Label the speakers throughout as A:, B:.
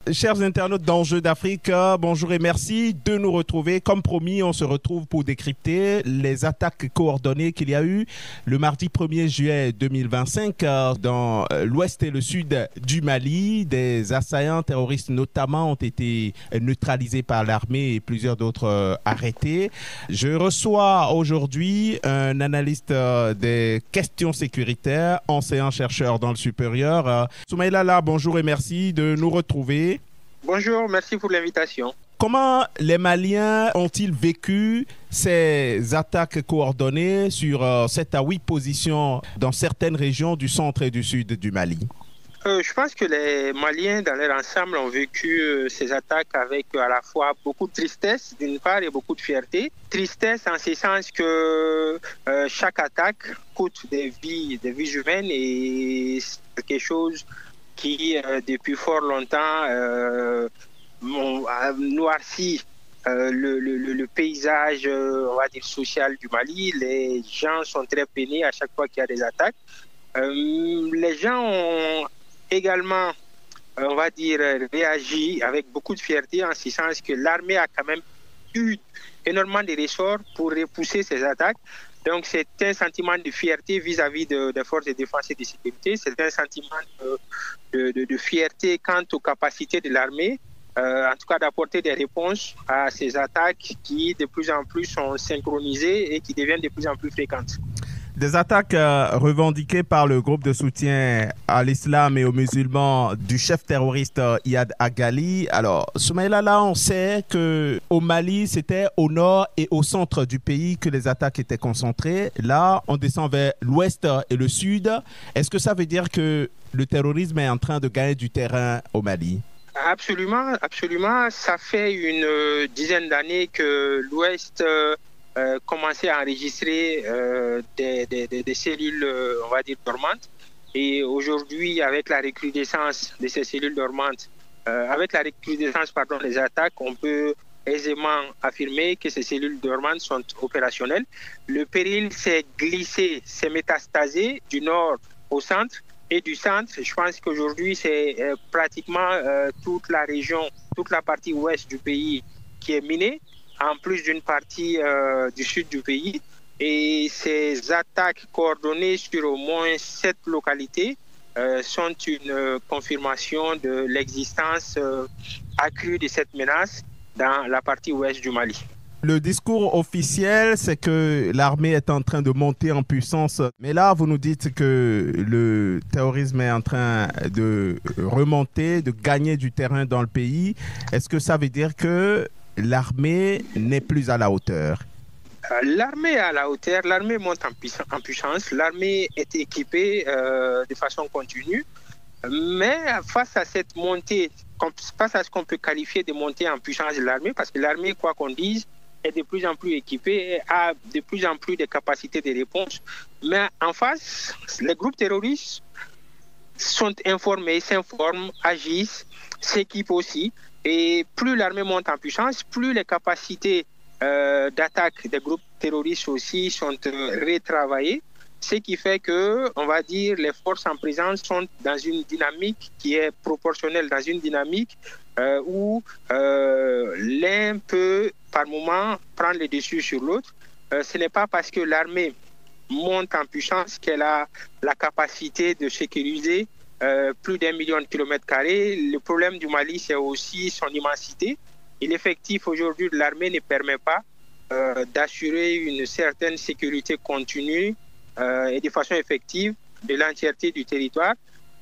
A: Chers internautes d'Enjeux d'Afrique, bonjour et merci de nous retrouver. Comme promis, on se retrouve pour décrypter les attaques coordonnées qu'il y a eu le mardi 1er juillet 2025 dans l'ouest et le sud du Mali. Des assaillants terroristes notamment ont été neutralisés par l'armée et plusieurs d'autres arrêtés. Je reçois aujourd'hui un analyste des questions sécuritaires, enseignant-chercheur dans le supérieur. Soumaïla Lala, bonjour et merci de nous retrouver.
B: Bonjour, merci pour l'invitation.
A: Comment les Maliens ont-ils vécu ces attaques coordonnées sur 7 à 8 positions dans certaines régions du centre et du sud du Mali?
B: Je pense que les Maliens, dans leur ensemble, ont vécu ces attaques avec à la fois beaucoup de tristesse, d'une part, et beaucoup de fierté. Tristesse en ce sens que chaque attaque coûte des vies humaines et c'est quelque chose qui, depuis fort longtemps, noircit le paysage, on va dire, social du Mali. Les gens sont très peinés à chaque fois qu'il y a des attaques. Les gens ont également, on va dire, réagi avec beaucoup de fierté en ce sens que l'armée a quand même eu énormément de ressorts pour repousser ces attaques. Donc, c'est un sentiment de fierté vis-à-vis des forces de défense et de sécurité. C'est un sentiment de fierté quant aux capacités de l'armée, en tout cas d'apporter des réponses à ces attaques qui, de plus en plus, sont synchronisées et qui deviennent de plus en plus fréquentes.
A: Des attaques revendiquées par le groupe de soutien à l'islam et aux musulmans du chef terroriste Iyad Agali. Alors, Soumaïla, là, on sait qu'au Mali, c'était au nord et au centre du pays que les attaques étaient concentrées. Là, on descend vers l'ouest et le sud. Est-ce que ça veut dire que le terrorisme est en train de gagner du terrain au Mali?
B: Absolument, absolument. Ça fait une dizaine d'années que l'ouest commencer à enregistrer des cellules, on va dire, dormantes. Et aujourd'hui, avec la recrudescence de ces cellules dormantes, avec la recrudescence des attaques, on peut aisément affirmer que ces cellules dormantes sont opérationnelles. Le péril s'est glissé, s'est métastasé du nord au centre. Et du centre, je pense qu'aujourd'hui, c'est pratiquement toute la région, toute la partie ouest du pays qui est minée, en plus d'une partie du sud du pays. Et ces attaques coordonnées sur au moins 7 localités sont une confirmation de l'existence accrue de cette menace dans la partie ouest du Mali.
A: Le discours officiel, c'est que l'armée est en train de monter en puissance. Mais là, vous nous dites que le terrorisme est en train de remonter, de gagner du terrain dans le pays. Est-ce que ça veut dire que l'armée n'est plus à la hauteur?
B: L'armée est à la hauteur, l'armée monte en puissance, l'armée est équipée de façon continue. Mais face à cette montée, face à ce qu'on peut qualifier de montée en puissance de l'armée, parce que l'armée, quoi qu'on dise, est de plus en plus équipée et a de plus en plus de capacités de réponse. Mais en face, les groupes terroristes sont informés, s'informent, agissent, s'équipent aussi. Et plus l'armée monte en puissance, plus les capacités d'attaque des groupes terroristes aussi sont retravaillées. Ce qui fait que, on va dire, les forces en présence sont dans une dynamique qui est proportionnelle, dans une dynamique où l'un peut, par moment, prendre le dessus sur l'autre. Ce n'est pas parce que l'armée monte en puissance qu'elle a la capacité de sécuriser plus d'1 million de kilomètres carrés. Le problème du Mali, c'est aussi son immensité. Et l'effectif aujourd'hui de l'armée ne permet pas d'assurer une certaine sécurité continue et de façon effective de l'entièreté du territoire.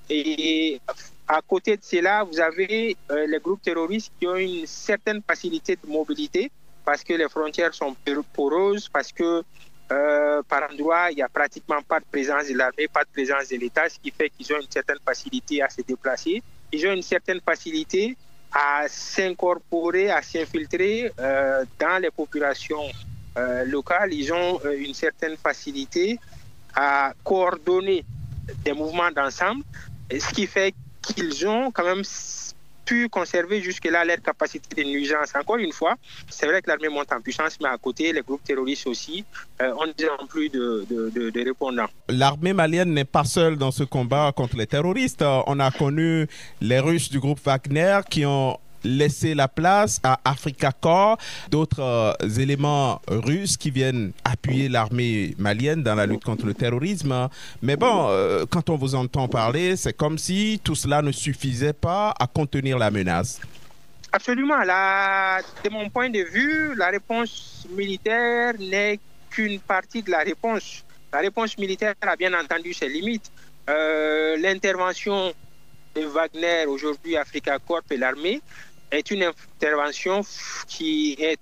B: Et à côté de cela, vous avez les groupes terroristes qui ont une certaine facilité de mobilité parce que les frontières sont poreuses, parce que par endroits, il n'y a pratiquement pas de présence de l'armée, pas de présence de l'État, ce qui fait qu'ils ont une certaine facilité à se déplacer. Ils ont une certaine facilité à s'incorporer, à s'infiltrer dans les populations locales. Ils ont une certaine facilité à coordonner des mouvements d'ensemble, ce qui fait qu'ils ont quand même pu conserver jusque-là leur capacité de nuisance. Encore une fois, c'est vrai que l'armée monte en puissance, mais à côté, les groupes terroristes aussi ont de plus en plus de répondants.
A: L'armée malienne n'est pas seule dans ce combat contre les terroristes. On a connu les Russes du groupe Wagner qui ont laisser la place à Africa Corps, d'autres éléments russes qui viennent appuyer l'armée malienne dans la lutte contre le terrorisme. Mais bon, quand on vous entend parler, c'est comme si tout cela ne suffisait pas à contenir la menace.
B: Absolument. De mon point de vue, la réponse militaire n'est qu'une partie de la réponse. La réponse militaire a bien entendu ses limites. L'intervention de Wagner, aujourd'hui Africa Corps et l'armée, est une intervention qui est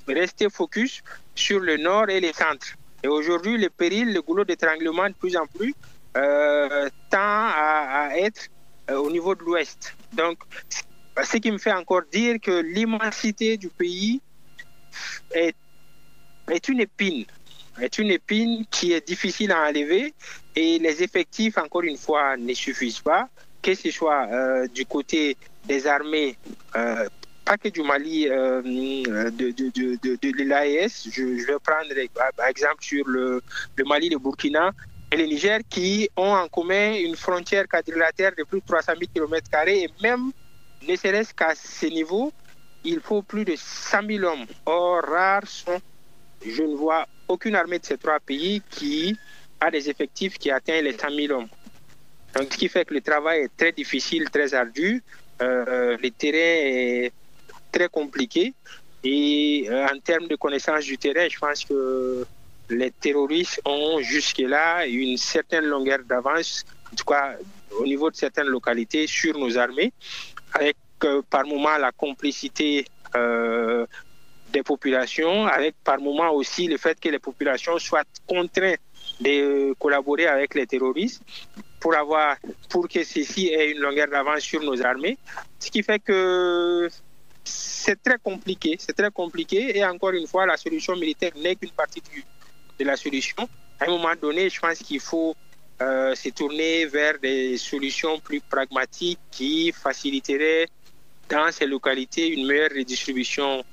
B: restée focus sur le nord et les centres. Et aujourd'hui, le péril, le goulot d'étranglement de plus en plus tend à être au niveau de l'ouest. Donc, ce qui me fait encore dire que l'immensité du pays est une épine. Est une épine qui est difficile à enlever et les effectifs, encore une fois, ne suffisent pas, que ce soit du côté des armées, pas que du Mali, de l'AES. Je vais prendre par exemple sur le Mali, le Burkina et le Niger qui ont en commun une frontière quadrilatère de plus de 300 000 km² et même, ne serait-ce qu'à ce niveau, il faut plus de 100 000 hommes. Or, je ne vois aucune armée de ces trois pays qui a des effectifs qui atteignent les 100 000 hommes. Donc, ce qui fait que le travail est très difficile, très ardu. Le terrain est très compliqué. Et en termes de connaissance du terrain, je pense que les terroristes ont jusque-là une certaine longueur d'avance, en tout cas au niveau de certaines localités, sur nos armées, avec par moment la complicité des populations, avec par moment aussi le fait que les populations soient contraintes de collaborer avec les terroristes pour que ceci ait une longueur d'avance sur nos armées. Ce qui fait que c'est très compliqué et encore une fois, la solution militaire n'est qu'une partie de la solution. À un moment donné, je pense qu'il faut se tourner vers des solutions plus pragmatiques qui faciliteraient dans ces localités une meilleure redistribution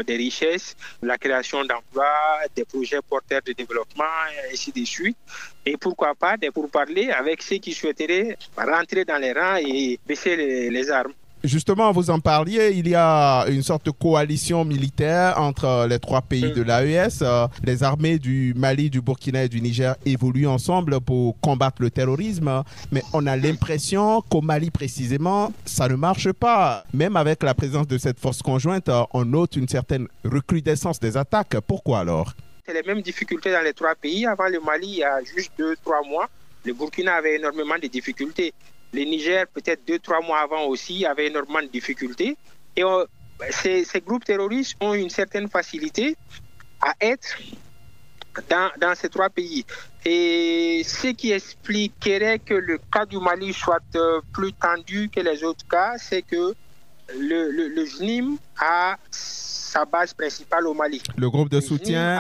B: des richesses, la création d'emplois, des projets porteurs de développement, et ainsi de suite. Et pourquoi pas des pourparlers avec ceux qui souhaiteraient rentrer dans les rangs et baisser les armes.
A: Justement, vous en parliez, il y a une sorte de coalition militaire entre les trois pays de l'AES. Les armées du Mali, du Burkina et du Niger évoluent ensemble pour combattre le terrorisme. Mais on a l'impression qu'au Mali, précisément, ça ne marche pas. Même avec la présence de cette force conjointe, on note une certaine recrudescence des attaques. Pourquoi alors?
B: C'est les mêmes difficultés dans les trois pays. Avant le Mali, il y a juste 2-3 mois, le Burkina avait énormément de difficultés. Le Niger, peut-être 2-3 mois avant aussi, avait énormément de difficultés. Et ces groupes terroristes ont une certaine facilité à être dans ces trois pays. Et ce qui expliquerait que le cas du Mali soit plus tendu que les autres cas, c'est que le JNIM a sa base principale au Mali.
A: Le groupe de soutien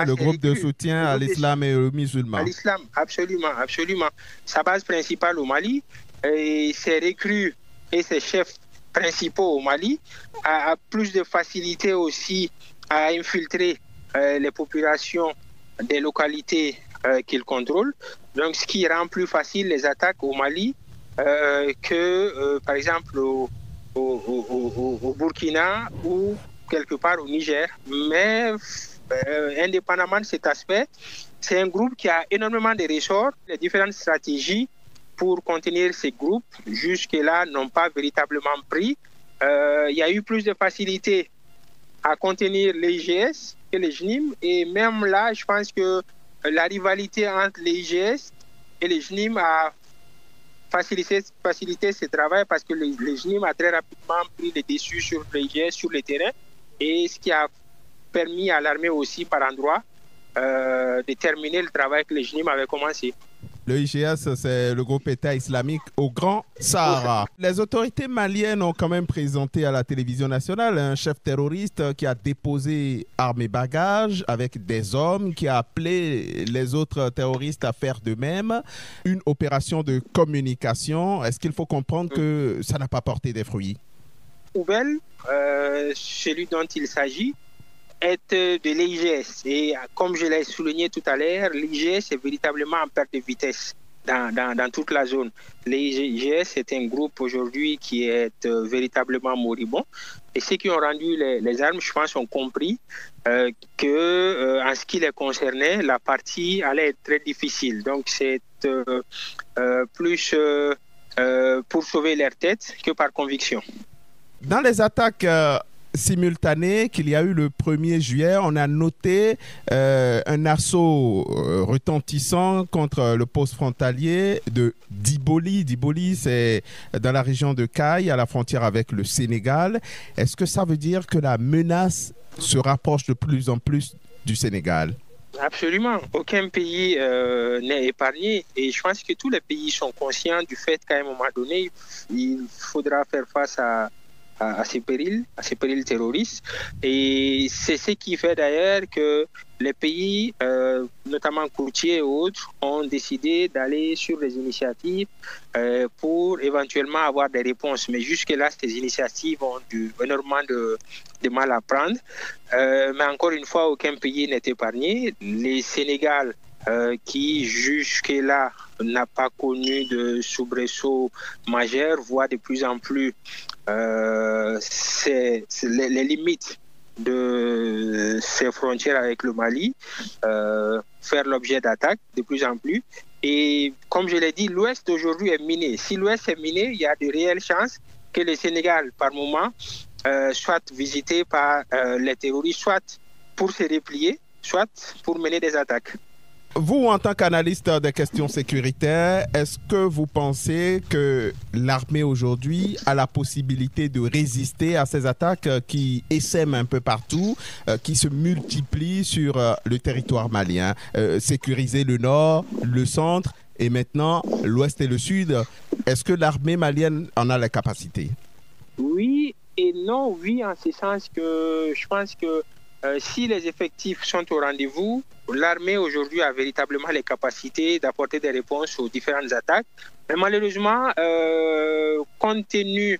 A: à l'islam et aux musulmans.
B: À l'islam, absolument, absolument. Sa base principale au Mali. Et ses recrues et ses chefs principaux au Mali a plus de facilité aussi à infiltrer les populations des localités qu'ils contrôlent. Donc, ce qui rend plus facile les attaques au Mali que, par exemple, au Burkina ou quelque part au Niger. Mais, indépendamment de cet aspect, c'est un groupe qui a énormément de ressorts, les différentes stratégies pour contenir ces groupes, jusque-là, n'ont pas véritablement pris. Il y a eu plus de facilité à contenir l'IGS que les JNIM. Et même là, je pense que la rivalité entre l'IGS et les JNIM a facilité ce travail parce que les JNIM a très rapidement pris le dessus sur l'IGS, sur le terrain. Et ce qui a permis à l'armée aussi, par endroit, de terminer le travail que les JNIM avaient commencé.
A: Le IGS, c'est le groupe État islamique au Grand Sahara. Les autorités maliennes ont quand même présenté à la télévision nationale un chef terroriste qui a déposé armes et bagages avec des hommes, qui a appelé les autres terroristes à faire de même. Une opération de communication. Est-ce qu'il faut comprendre que ça n'a pas porté des fruits?
B: poubelle, celui dont il s'agit, est de l'IGS. Et comme je l'ai souligné tout à l'heure, l'IGS est véritablement en perte de vitesse dans toute la zone. L'IGS est un groupe aujourd'hui qui est véritablement moribond. Et ceux qui ont rendu les armes, je pense, ont compris que, en ce qui les concernait, la partie allait être très difficile. Donc, c'est plus pour sauver leur tête que par conviction.
A: Dans les attaques simultanées qu'il y a eu le 1er juillet, on a noté un assaut retentissant contre le poste frontalier de Diboli. Diboli, c'est dans la région de Caille, à la frontière avec le Sénégal. Est-ce que ça veut dire que la menace se rapproche de plus en plus du Sénégal?
B: Absolument. Aucun pays n'est épargné. Et je pense que tous les pays sont conscients du fait qu'à un moment donné, il faudra faire face à ces périls terroristes. Et c'est ce qui fait d'ailleurs que les pays, notamment côtiers et autres, ont décidé d'aller sur des initiatives pour éventuellement avoir des réponses. Mais jusque-là, ces initiatives ont énormément de mal à prendre. Mais encore une fois, aucun pays n'est épargné. Les Sénégal, qui jusque-là n'a pas connu de soubresaut majeur, voit de plus en plus les limites de ses frontières avec le Mali faire l'objet d'attaques de plus en plus. Et comme je l'ai dit, l'Ouest aujourd'hui est miné. Si l'Ouest est miné, il y a de réelles chances que le Sénégal, par moment, soit visité par les terroristes, soit pour se replier, soit pour mener des attaques.
A: Vous, en tant qu'analyste des questions sécuritaires, est-ce que vous pensez que l'armée aujourd'hui a la possibilité de résister à ces attaques qui essaiment un peu partout, qui se multiplient sur le territoire malien, sécuriser le nord, le centre et maintenant l'ouest et le sud? Est-ce que l'armée malienne en a la capacité?
B: Oui et non. Oui, en ce sens que je pense que si les effectifs sont au rendez-vous, l'armée aujourd'hui a véritablement les capacités d'apporter des réponses aux différentes attaques. Mais malheureusement, compte tenu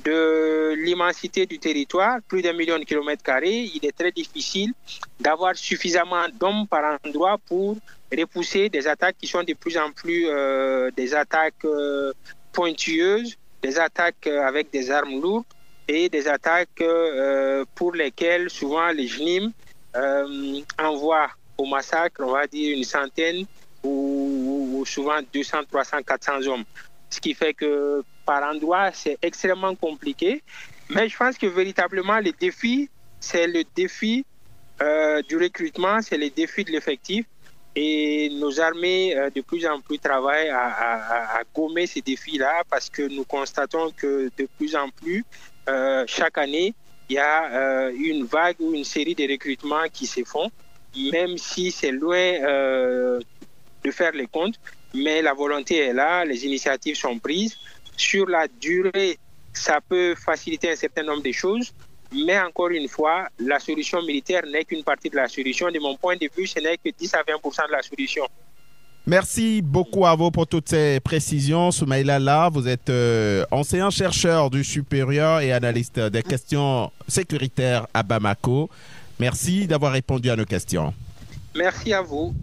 B: de l'immensité du territoire, plus d'1 million de kilomètres carrés, il est très difficile d'avoir suffisamment d'hommes par endroit pour repousser des attaques qui sont de plus en plus des attaques pointueuses, des attaques avec des armes lourdes, et des attaques pour lesquelles souvent les JNIM envoient au massacre, on va dire une centaine ou souvent 200, 300, 400 hommes. Ce qui fait que par endroit, c'est extrêmement compliqué. Mais je pense que véritablement, le défi, c'est le défi du recrutement, c'est le défi de l'effectif. Et nos armées de plus en plus travaillent à gommer ces défis-là parce que nous constatons que de plus en plus, chaque année, il y a une vague ou une série de recrutements qui se font, même si c'est loin de faire les comptes, mais la volonté est là, les initiatives sont prises. Sur la durée, ça peut faciliter un certain nombre de choses, mais encore une fois, la solution militaire n'est qu'une partie de la solution. De mon point de vue, ce n'est que 10 à 20% de la solution.
A: Merci beaucoup à vous pour toutes ces précisions. Soumaïla La, vous êtes enseignant-chercheur du supérieur et analyste des questions sécuritaires à Bamako. Merci d'avoir répondu à nos questions.
B: Merci à vous.